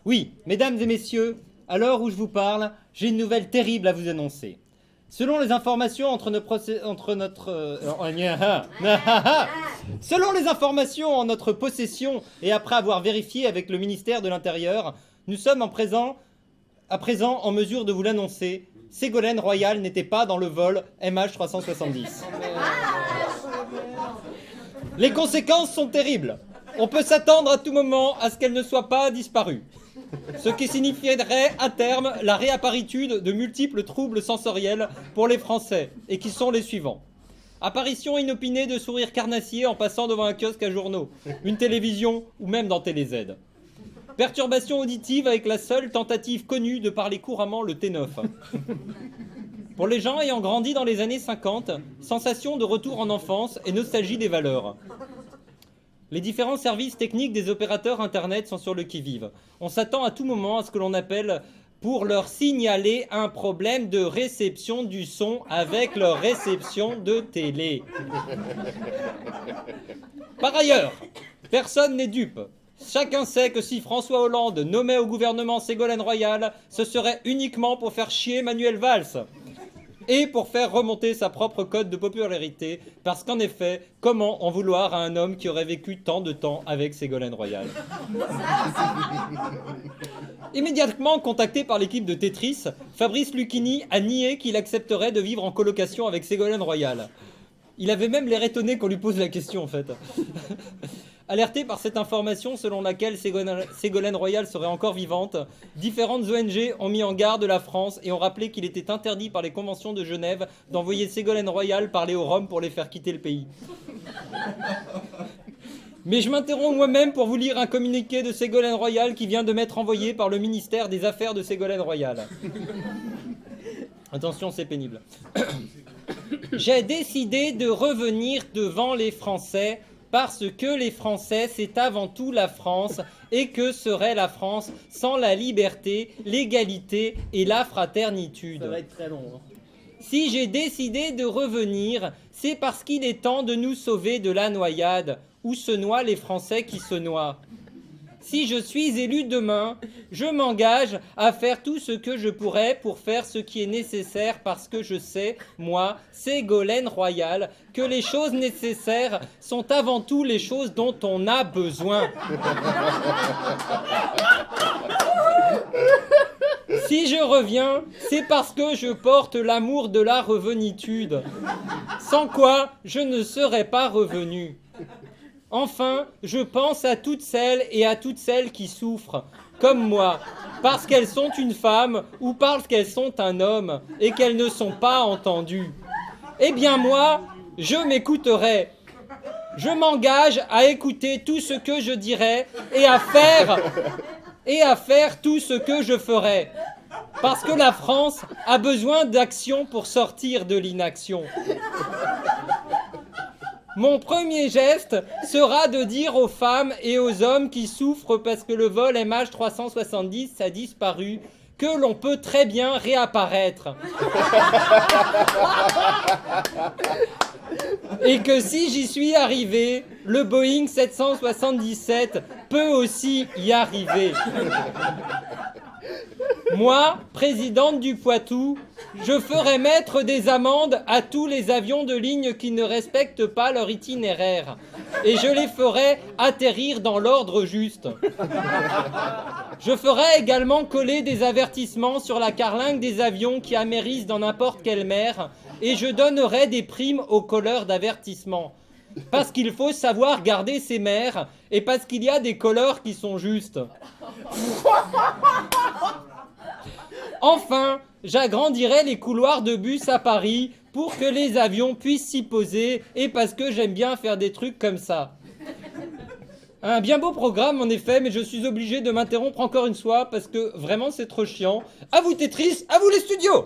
Oui, mesdames et messieurs, à l'heure où je vous parle, j'ai une nouvelle terrible à vous annoncer. Selon les informations Selon les informations en notre possession et après avoir vérifié avec le ministère de l'Intérieur, nous sommes à présent en mesure de vous l'annoncer. Ségolène Royal n'était pas dans le vol MH370. Les conséquences sont terribles. On peut s'attendre à tout moment à ce qu'elle ne soit pas disparue. Ce qui signifierait à terme la réapparitude de multiples troubles sensoriels pour les Français, et qui sont les suivants. Apparition inopinée de sourires carnassiers en passant devant un kiosque à journaux, une télévision ou même dans TéléZ. Perturbation auditive avec la seule tentative connue de parler couramment le T9. Pour les gens ayant grandi dans les années 50, sensation de retour en enfance et nostalgie des valeurs. Les différents services techniques des opérateurs Internet sont sur le qui-vive. On s'attend à tout moment à ce que l'on appelle pour leur signaler un problème de réception du son avec leur réception de télé. Par ailleurs, personne n'est dupe. Chacun sait que si François Hollande nommait au gouvernement Ségolène Royal, ce serait uniquement pour faire chier Manuel Valls et pour faire remonter sa propre cote de popularité, parce qu'en effet, comment en vouloir à un homme qui aurait vécu tant de temps avec Ségolène Royal? Immédiatement contacté par l'équipe de Tetris, Fabrice Lucchini a nié qu'il accepterait de vivre en colocation avec Ségolène Royal. Il avait même l'air étonné qu'on lui pose la question, en fait. Alerté par cette information selon laquelle Ségolène Royal serait encore vivante, différentes ONG ont mis en garde la France et ont rappelé qu'il était interdit par les conventions de Genève d'envoyer Ségolène Royal parler aux Roms pour les faire quitter le pays. Mais je m'interromps moi-même pour vous lire un communiqué de Ségolène Royal qui vient de m'être envoyé par le ministère des Affaires de Ségolène Royal. Attention, c'est pénible. J'ai décidé de revenir devant les Français parce que les Français, c'est avant tout la France, et que serait la France sans la liberté, l'égalité et la fraternitude. Ça va être très long. Hein. Si j'ai décidé de revenir, c'est parce qu'il est temps de nous sauver de la noyade, où se noient les Français qui se noient. Si je suis élu demain, je m'engage à faire tout ce que je pourrai pour faire ce qui est nécessaire parce que je sais, moi, Ségolène Royal, que les choses nécessaires sont avant tout les choses dont on a besoin. Si je reviens, c'est parce que je porte l'amour de la revenitude, sans quoi je ne serais pas revenu. Enfin, je pense à toutes celles et à toutes celles qui souffrent, comme moi, parce qu'elles sont une femme ou parce qu'elles sont un homme et qu'elles ne sont pas entendues. Eh bien moi, je m'écouterai. Je m'engage à écouter tout ce que je dirai et à faire tout ce que je ferai. Parce que la France a besoin d'action pour sortir de l'inaction. Mon premier geste sera de dire aux femmes et aux hommes qui souffrent parce que le vol MH370 a disparu que l'on peut très bien réapparaître. Et que si j'y suis arrivé, le Boeing 777 peut aussi y arriver. Moi, présidente du Poitou, je ferai mettre des amendes à tous les avions de ligne qui ne respectent pas leur itinéraire. Et je les ferai atterrir dans l'ordre juste. Je ferai également coller des avertissements sur la carlingue des avions qui amérissent dans n'importe quelle mer. Et je donnerai des primes aux colleurs d'avertissement. Parce qu'il faut savoir garder ses mers et parce qu'il y a des colleurs qui sont justes. Enfin, j'agrandirai les couloirs de bus à Paris pour que les avions puissent s'y poser et parce que j'aime bien faire des trucs comme ça. Un bien beau programme en effet, mais je suis obligé de m'interrompre encore une fois parce que vraiment c'est trop chiant. À vous Tetris, à vous les studios.